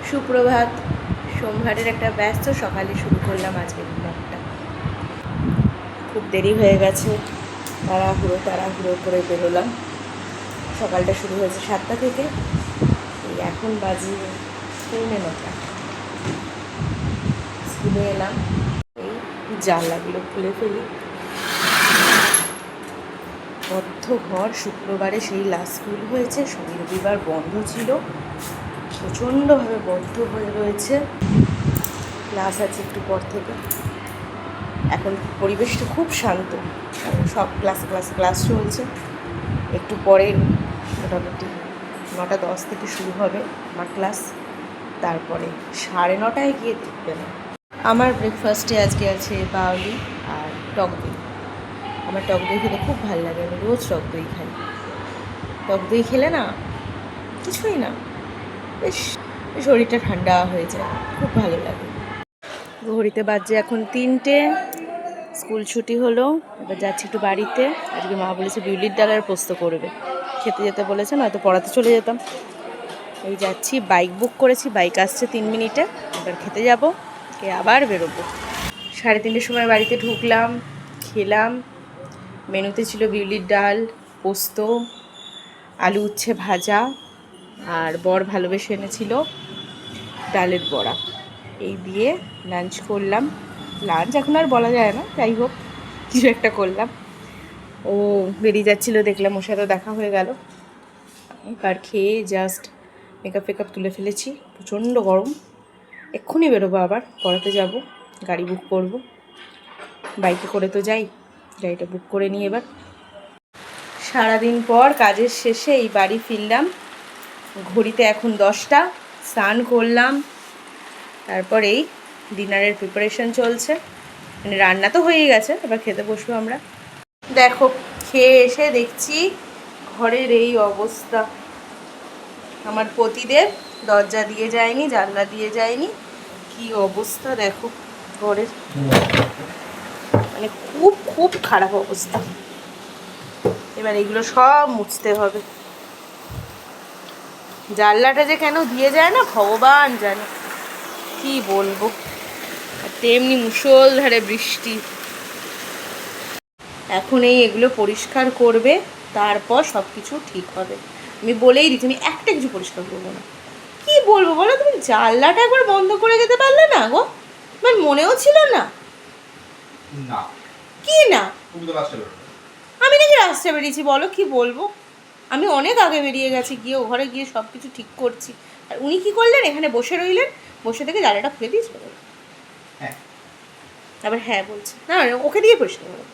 সুপ্রভাত। সোমবারের একটা ব্যস্ত সকালে শুরু করলাম আজকের ব্লগটা। খুব দেরি হয়ে গেছে, তাড়াহুড়ো করে বেরোলাম। সকালটা শুরু হয়েছে 7টা থেকে, এই এখন বাজে 9:30। স্কুলে এলাম, এই জানলাগুলো খুলে ফেলি। বদ্ধ ঘর, শুক্রবারে সেই লাস্ট স্কুল হয়েছে, শনি রবিবার বন্ধ ছিল, প্রচণ্ডভাবে বদ্ধ হয়ে রয়েছে। ক্লাস আছে একটু পর থেকে। এখন পরিবেশটা খুব শান্ত, সব ক্লাস চলছে। একটু পরে মোটামুটি 9:10 থেকে শুরু হবে আমার ক্লাস, তারপরে 9:30 গিয়ে দেখবে না। আমার ব্রেকফাস্টে আজকে আছে বাউলি আর টক দই। আমার টক দই খেতে খুব ভালো লাগে, আমি রোজ টক দই খাই। টক দই খেলে না কিছুই না, বেশ শরীরটা ঠান্ডা হয়ে যায়, খুব ভালো লাগে। ঘড়িতে বাজে এখন 3টে, স্কুল ছুটি হলো, এবার যাচ্ছি একটু বাড়িতে। আজকে মা বলেছে বিউলির ডাল আর পোস্ত করবে, খেতে যেতে বলেছে, নয়তো পড়াতে চলে যেতাম। এই যাচ্ছি, বাইক বুক করেছি, বাইক আসছে 3 মিনিটে, এবার খেতে যাব, আবার বেরোবো। 3:30টার সময় বাড়িতে ঢুকলাম, খেলাম। মেনুতে ছিল বিউলির ডাল, পোস্ত, আলু উচ্ছে ভাজা, আর বর ভালোবেসে এনেছিল ডালের বড়া। এই দিয়ে লাঞ্চ করলাম। লাঞ্চ এখন আর বলা যায় না, যাই হোক কিছু একটা করলাম। ও বেরিয়ে যাচ্ছিলো, দেখলাম ওর সাথে দেখা হয়ে গেল। এবার খেয়ে জাস্ট মেকআপ তুলে ফেলেছি, প্রচণ্ড গরম। এক্ষুনি বেরোবো, আবার পড়াতে যাব, গাড়ি বুক করব। বাইকে করে তো যাই, গাড়িটা বুক করে নিই। এবার সারাদিন পর কাজের শেষে এই বাড়ি ফিরলাম। ঘড়িতে এখন 10টা। স্নান করলাম, তারপর এই ডিনারের প্রিপারেশন চলছে, মানে রান্না তো হয়েই গেছে, এবার খেতে বসবো আমরা। দেখো, খেয়ে এসে দেখছি ঘরের এই অবস্থা। আমার পতিদেব দরজা দিয়ে যায়নি, জানলা দিয়ে যায়নি, কি অবস্থা দেখো ঘরের, মানে খুব খুব খারাপ অবস্থা। এবার এগুলো সব মুছতে হবে। জানলাটা যে কেন দিয়ে যায় না ভগবান জানে, কি বলবো। আর তেমনি মুষলধারে বৃষ্টি। এখন এগুলো পরিষ্কার করবে, তারপর সব কিছু ঠিক হবে। আমি বলেই দিচ্ছি, আমি একটা কিছু পরিষ্কার করবো না। কি বলবো বলো, তুমি জানলাটা একবার বন্ধ করে যেতে পারলে না গো? আমার মনেও ছিল না। কি না, আমি নাকি রাস্তা বেরিয়েছি বলো, কি বলবো। আমি অনেক আগে বেরিয়ে গেছি, গিয়ে ও ঘরে গিয়ে সব কিছু ঠিক করছি। আর উনি কি করলেন, এখানে বসে রইলেন, বসে থেকে জানলাটা খুলে দিয়ে চলে গেলেন। আবার হ্যাঁ বলছে, না ওকে দিয়ে পরিষ্কার করো।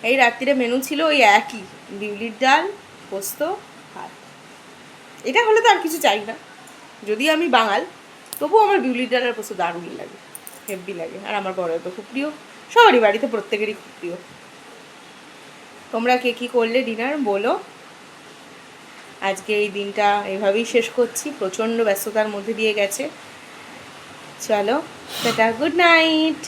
এই রাত্রিরে মেনু ছিল ওই একই, বিউলির ডাল, পোস্ত, ভাত। এটা হলে তো আর কিছু চাই না, যদি আমি বাঙাল, তবুও আমার বিউলির ডাল আর পোস্ত দারুণ লাগে, হেভি লাগে। আর আমার বড় তো খুব প্রিয়, সবারই বাড়িতে প্রত্যেকেরই খুব প্রিয়। তোমরা কে কী করলে ডিনার বলো। আজকে এই দিনটা এভাবেই শেষ করছি, প্রচণ্ড ব্যস্ততার মধ্যে দিয়ে গেছে। চলো টাটা, গুড নাইট।